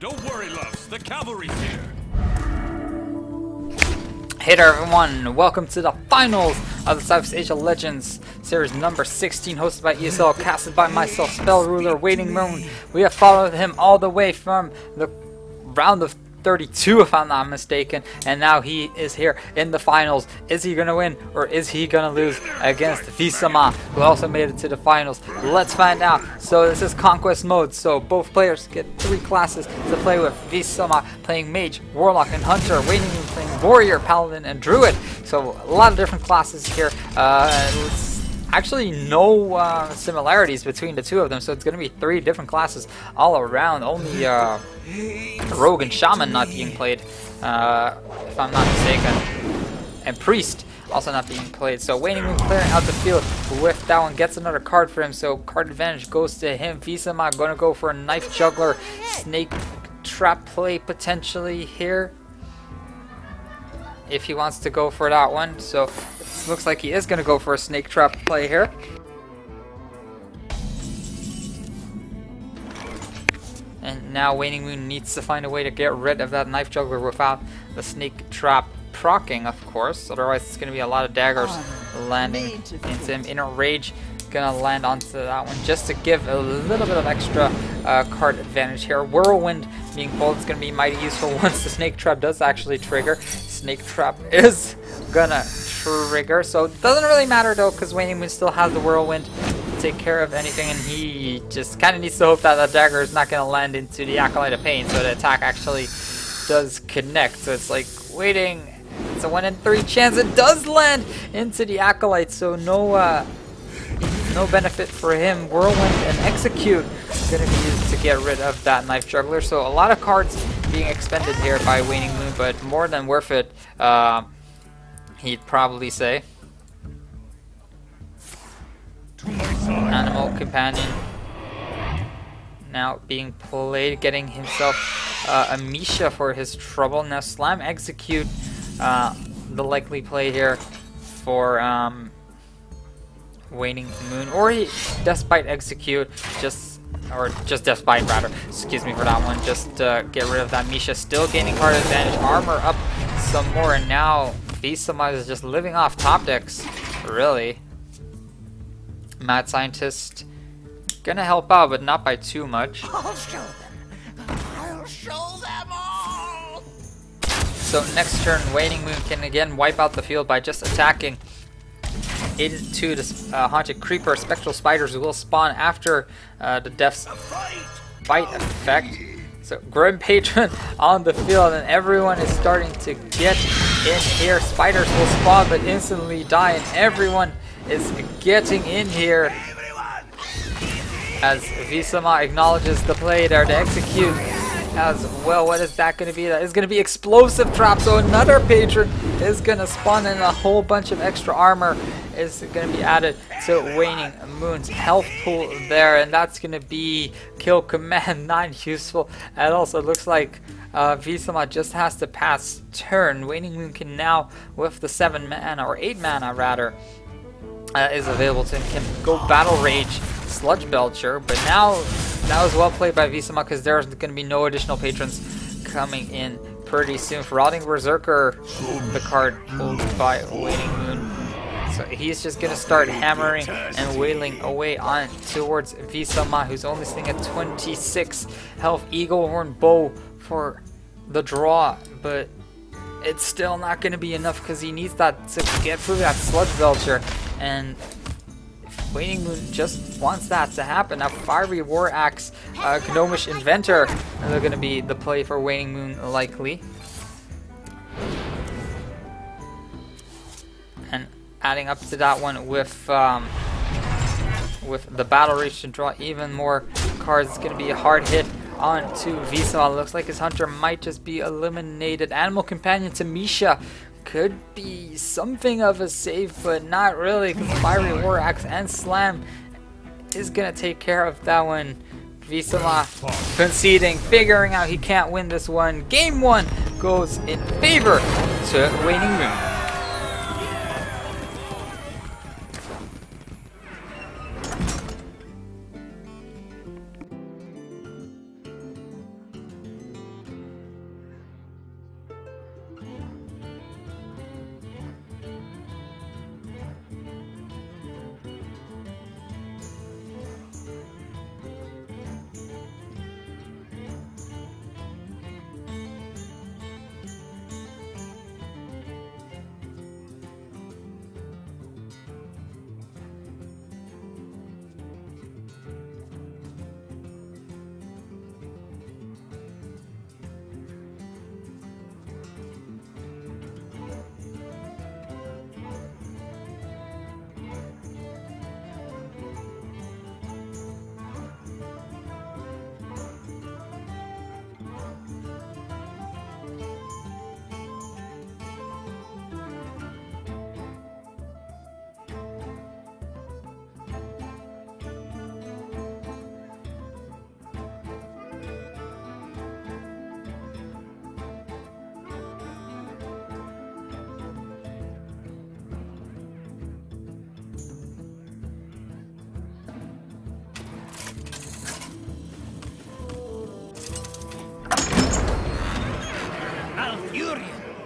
Don't worry, loves. The cavalry's here. Hey there everyone, welcome to the finals of the Southeast Asia Legends series number 16, hosted by ESL, casted by myself, Spell Ruler, WaningMoon. We have followed him all the way from the round of 32, if I'm not mistaken, and now he is here in the finals. Is he gonna win, or is he gonna lose against Visama, who also made it to the finals? Let's find out. So this is Conquest mode, so both players get 3 classes to play with. Visama playing Mage, Warlock, and Hunter. WaningMoon playing Warrior, Paladin, and Druid. So a lot of different classes here. Actually no similarities between the two of them, so it's going to be 3 different classes all around. Only Rogue and Shaman not being played, if I'm not mistaken, and Priest also not being played. So WaningMoon clearing out the field with that one, gets another card for him, so card advantage goes to him. Visama going to go for a Knife Juggler, Snake Trap play potentially here, if he wants to go for that one. So it looks like he is going to go for a Snake Trap play here. And now WaningMoon needs to find a way to get rid of that Knife Juggler without the Snake Trap proccing, of course. Otherwise it's going to be a lot of daggers landing into him. Inner Rage going to land onto that one just to give a little bit of extra card advantage here. Whirlwind being pulled is going to be mighty useful once the Snake Trap does actually trigger. Snake Trap is gonna trigger, so it doesn't really matter though, because WaningMoon still has the Whirlwind to take care of anything, and he just kind of needs to hope that the dagger is not going to land into the Acolyte of Pain, so the attack actually does connect. So it's like waiting. It's a 1 in 3 chance it does land into the Acolyte, so no benefit for him. Whirlwind and Execute going to be used to get rid of that Knife Juggler. So a lot of cards being expended here by WaningMoon, but more than worth it, he'd probably say. Animal Companion now being played, getting himself a Misha for his trouble. Now Slam Execute, the likely play here for WaningMoon, or he Despite Execute, just Despite rather, excuse me for that one, just get rid of that Misha, still gaining card advantage, armor up some more, and now Visama is just living off top decks, really. Mad Scientist gonna help out, but not by too much. I'll show them. I'll show them all. So next turn, WaningMoon can again wipe out the field by just attacking into the Haunted Creeper. Spectral Spiders will spawn after the Death's Bite effect. So Grim Patron on the field, and everyone is starting to get in here. Spiders will spawn but instantly die, and everyone is getting in here as Visama acknowledges the play there to Execute as well. What is that going to be? That is going to be Explosive Trap, so another Patron is going to spawn, and a whole bunch of extra armor is going to be added to WaningMoon's health pool there, and that's going to be Kill Command, not useful at all. So it looks like Visama just has to pass turn. WaningMoon can now, with the 7 mana, or 8 mana rather, is available to him, can go Battle Rage, Sludge Belcher, but now that was well played by Visama, because there's going to be no additional patrons coming in pretty soon. Feralding Berserker, the card pulled by WaningMoon. So he's just going to start hammering and wailing away on towards Visama, who's only sitting at 26 health. Eagle Horn Bow for the draw, but it's still not going to be enough, because he needs that to get through that Sludge Belcher, and WaningMoon just wants that to happen. Now Fiery War Axe, Gnomish Inventor are going to be the play for WaningMoon likely. And adding up to that one with the Battle Rage to draw even more cards, it's going to be a hard hit onto Visama. Looks like his Hunter might just be eliminated. Animal Companion to Misha could be something of a save, but not really, because Fiery War Axe and Slam is going to take care of that one. Visama conceding, figuring out he can't win this one. Game 1 goes in favor to WaningMoon.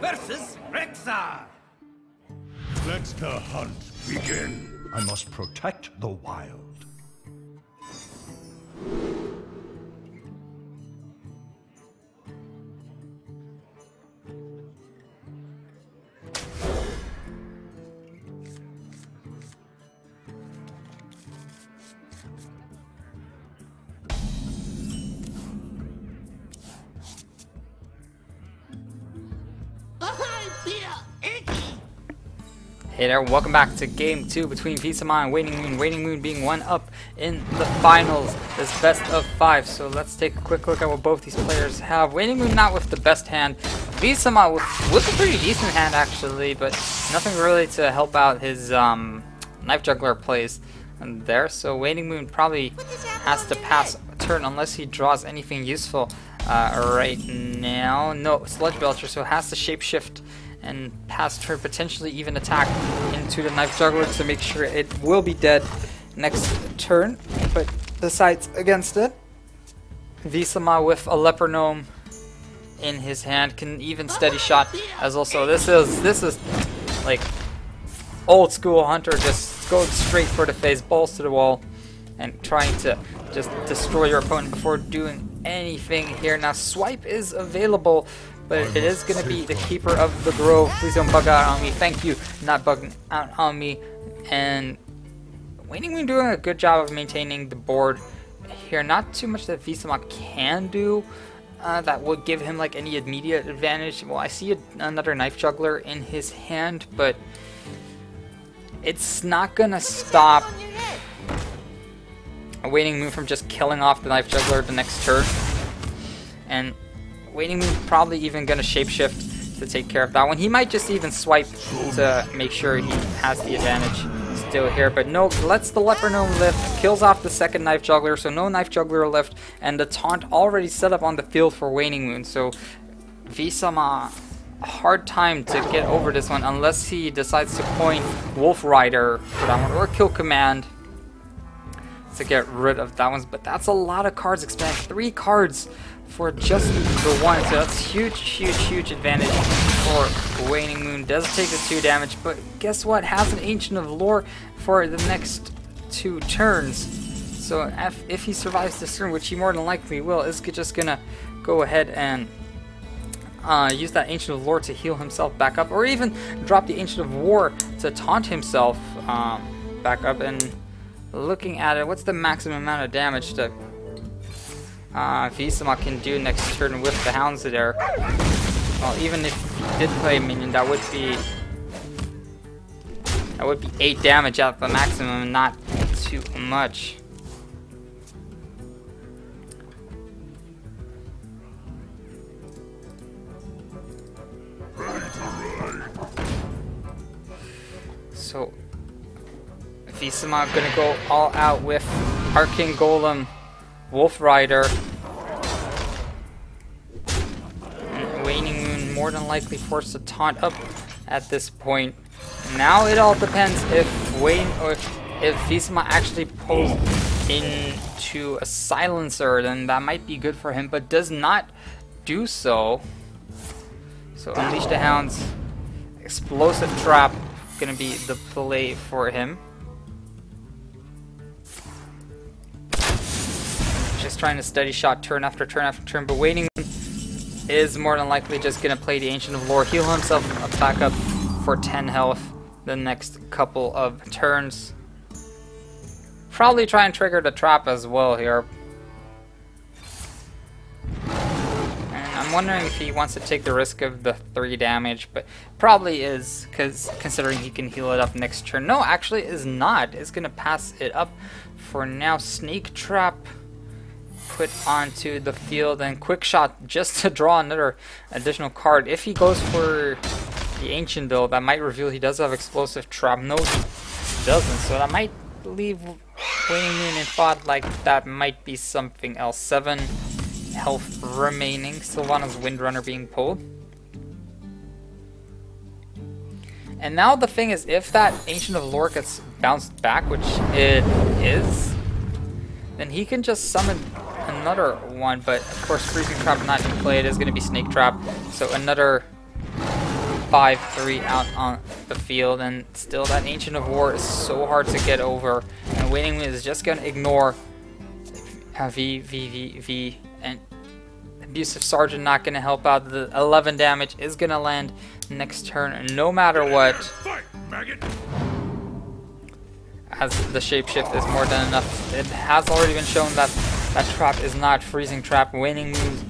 versus Rexar. Let the hunt begin. I must protect the wild. I feel icky. Hey there, welcome back to game 2 between VVVVV and WaningMoon. WaningMoon being one up in the finals, this best of 5. So let's take a quick look at what both these players have. WaningMoon not with the best hand, VVVVV with a pretty decent hand actually, but nothing really to help out his knife juggler plays there. So WaningMoon probably has to pass a turn unless he draws anything useful right now. No, Sludge Belcher, so has to shapeshift and pass turn, potentially even attack into the knife juggler to make sure it will be dead next turn, but decides against it. VVVVV with a leper gnome in his hand can even steady shot as also. This is like old school hunter, just going straight for the face, balls to the wall, and trying to just destroy your opponent before doing anything here. Now swipe is available, but it is going to be the keeper of the grove. Please don't bug out on me. Thank you, not bugging out on me. And WaningMoon doing a good job of maintaining the board here. Not too much that VVVVV can do that would give him like any immediate advantage. Well, I see another knife juggler in his hand, but it's not going to stop WaningMoon from just killing off the knife juggler the next turn. And WaningMoon probably even gonna shapeshift to take care of that one. He might just even swipe to make sure he has the advantage still here, but no, lets the leper gnome live, kills off the second knife juggler, so no knife juggler left, and the taunt already set up on the field for WaningMoon. So VVVVV, a hard time to get over this one unless he decides to coin Wolf Rider for that one, or kill command to get rid of that one. But that's a lot of cards expand, 3 cards for just the one, so that's huge advantage for WaningMoon. Does take the 2 damage, but guess what? Has an Ancient of Lore for the next 2 turns. So if he survives this turn, which he more than likely will, is just gonna go ahead and use that Ancient of Lore to heal himself back up, or even drop the Ancient of War to taunt himself back up. And looking at it, what's the maximum amount of damage that VVVVV can do next turn with the Hounds there? Well, even if he did play a minion, that would be 8 damage at the maximum, not too much. So VVVVV gonna go all out with Arcane Golem, Wolf Rider, and WaningMoon more than likely forced to taunt up at this point. Now it all depends if VVVVV actually pulls into a silencer, then that might be good for him, but does not do so. So Unleash the Hounds, Explosive Trap gonna be the play for him. Just trying to steady shot turn after turn after turn, but WaningMoon is more than likely just gonna play the Ancient of Lore, heal himself back up for 10 health the next couple of turns. Probably try and trigger the trap as well here. And I'm wondering if he wants to take the risk of the 3 damage, but probably is, because considering he can heal it up next turn. No, actually is not. Is gonna pass it up for now. Snake Trap put onto the field, and Quick Shot just to draw another additional card. If he goes for the Ancient though, that might reveal he does have Explosive Trap. No, he doesn't, so that might leave WaningMoon in thought like that might be something else. 7 health remaining. Sylvana's Windrunner being pulled. And now the thing is, if that Ancient of Lore gets bounced back, which it is, then he can just summon another one, but of course Freezing Trap not in play. It is going to be Snake Trap, so another 5-3 out on the field, and still that Ancient of War is so hard to get over, and WaningMoon is just going to ignore VVVV, and Abusive Sergeant not going to help out. The 11 damage is going to land next turn no matter what, as the shapeshift is more than enough. It has already been shown that that trap is not freezing trap. WaningMoon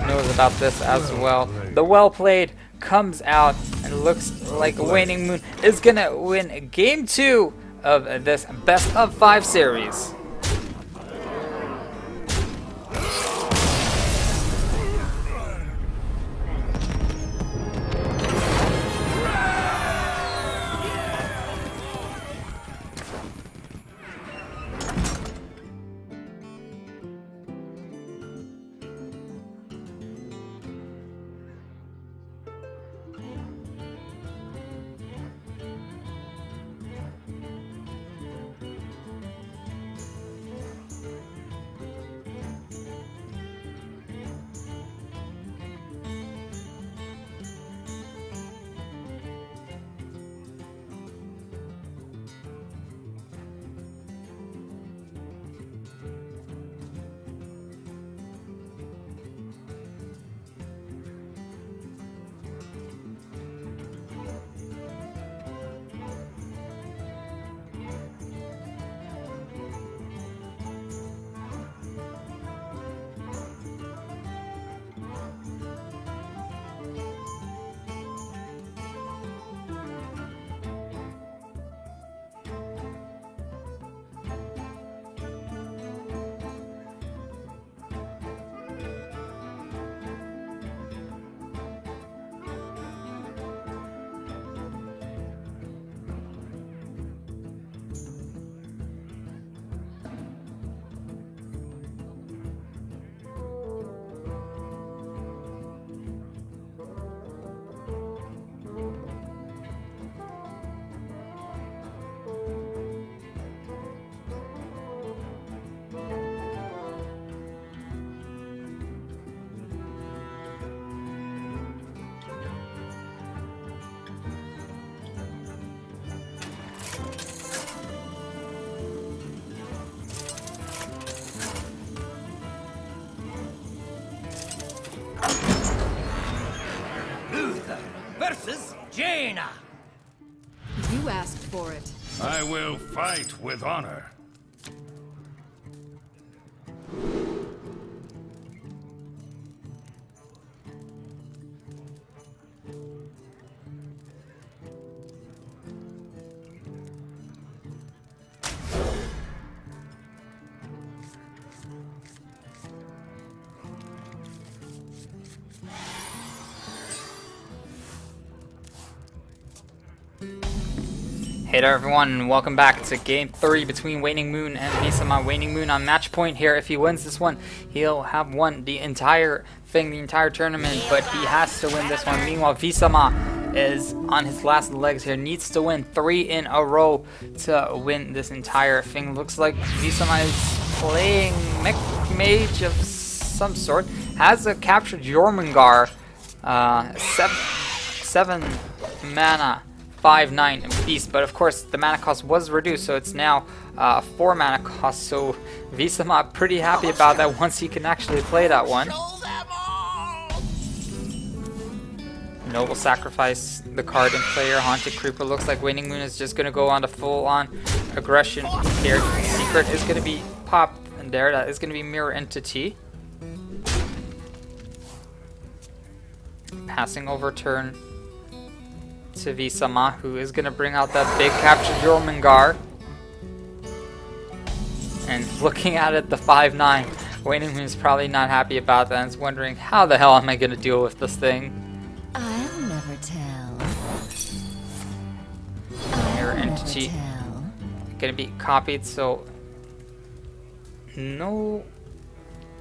knows about this as well. The well played comes out, and looks like WaningMoon is going to win game 2 of this best of 5 series. Versus Jaina. You asked for it. I will fight with honor. Hey there everyone, and welcome back to game 3 between WaningMoon and Visama. WaningMoon on match point here. If he wins this one, he'll have won the entire thing, the entire tournament, but he has to win this one. Meanwhile, Visama is on his last legs here, needs to win 3 in a row to win this entire thing. Looks like Visama is playing Mech Mage of some sort. Has a captured Jormungandr, 7 mana. 5/9 beast, but of course the mana cost was reduced, so it's now 4 mana cost. So Visama pretty happy about that once he can actually play that one. Noble Sacrifice, the card in player. Haunted Creeper. Looks like WaningMoon is just gonna go on to full-on aggression here. Secret is gonna be popped in there. That is gonna be Mirror Entity. Passing over turn to Visama, who is going to bring out that big captured Jormungandr. And looking at it, the 5/9, WaningMoon is probably not happy about that and is wondering, how the hell am I going to deal with this thing? I'll never tell. Mirror Entity going to be copied, so no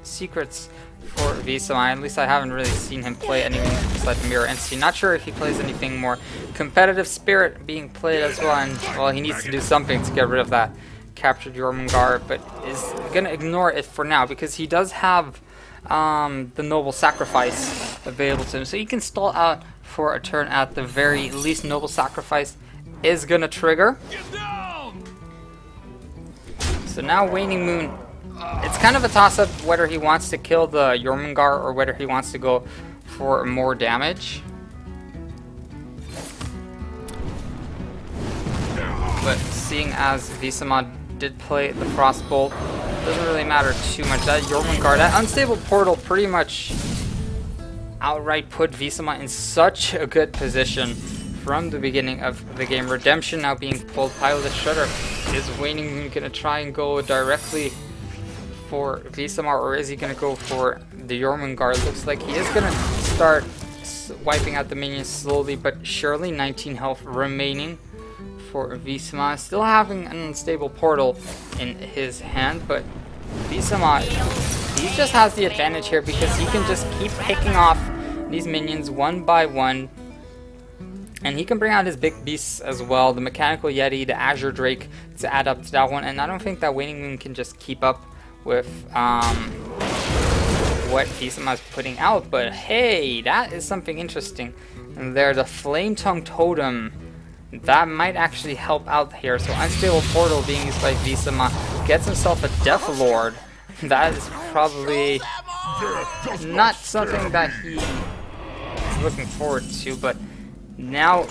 secrets for Visama. At least I haven't really seen him play anything besides Mirror Entity. Not sure if he plays anything more. Competitive Spirit being played as well, and well, he needs to do something to get rid of that captured Jormungandr, but is gonna ignore it for now because he does have the Noble Sacrifice available to him. So he can stall out for a turn at the very least. Noble Sacrifice is gonna trigger. Get down! So now Waning Moon, it's kind of a toss-up whether he wants to kill the Jormungandr or whether he wants to go for more damage. But seeing as Visamad did play the Frostbolt, doesn't really matter too much. That Jormungandr, that Unstable Portal pretty much outright put Visamad in such a good position from the beginning of the game. Redemption now being pulled, Pilot Shudder. Is Waning Moon gonna try and go directly for Visamar, or is he gonna go for the Jormungandr? Looks like he is gonna start wiping out the minions slowly but surely. 19 health remaining for Visamar, still having an Unstable Portal in his hand, but Visamar, he just has the advantage here because he can just keep picking off these minions one by one, and he can bring out his big beasts as well, the Mechanical Yeti, the Azure Drake, to add up to that one. And I don't think that Waning Moon can just keep up with what Visamar is putting out, but hey, that is something interesting. And there, the Flame Tongue Totem, that might actually help out here. So Unstable Portal being used by Visamar, gets himself a Death Lord. That is probably not something that he is looking forward to, but now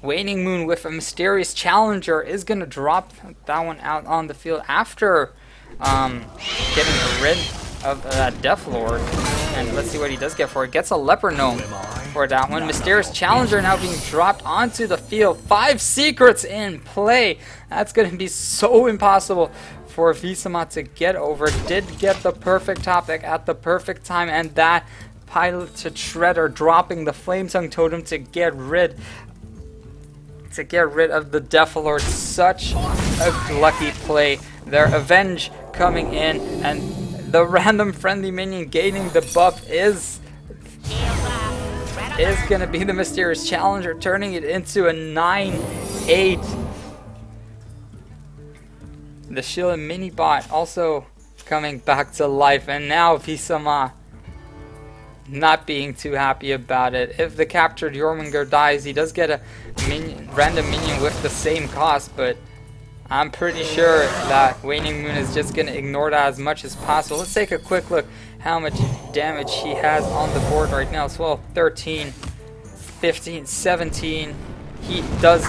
Waning Moon with a Mysterious Challenger is going to drop that one out on the field after getting rid of that Death Lord. And let's see what he does get for it. Gets a Leper Gnome for that one. Mysterious Challenger now being dropped onto the field. 5 secrets in play. That's going to be so impossible for Visamar to get over. Did get the perfect topic at the perfect time, and that Pilot to Shredder dropping the Flame Tongue Totem to get rid of the Death Lord. Such a lucky play there. Avenge coming in, and the random friendly minion gaining the buff is gonna be the Mysterious Challenger, turning it into a 9/8. The Sheila mini bot also coming back to life, and now Visamar not being too happy about it. If the captured Jormungandr dies, he does get a random minion with the same cost, but I'm pretty sure that Waning Moon is just going to ignore that as much as possible. Let's take a quick look how much damage he has on the board right now. 12, 13, 15, 17. He does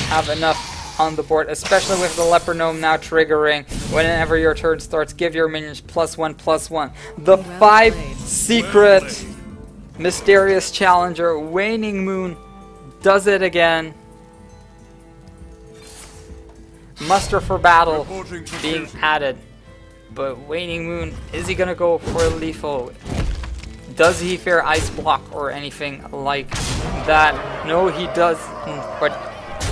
have enough on the board, especially with the Leper Gnome now triggering. Whenever your turn starts, give your minions +1/+1. The 5 secret Mysterious Challenger. Waning Moon does it again. Muster for battle being added. But Waning Moon, is he gonna go for lethal? Does he fear Ice Block or anything like that? No, he doesn't, but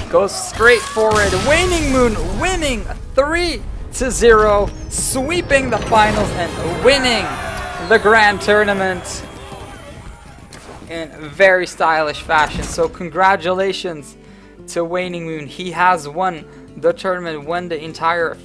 goes straight for it. Waning Moon winning 3-0, sweeping the finals and winning the grand tournament in very stylish fashion. So congratulations to Waning Moon. He has won the tournament, won the entire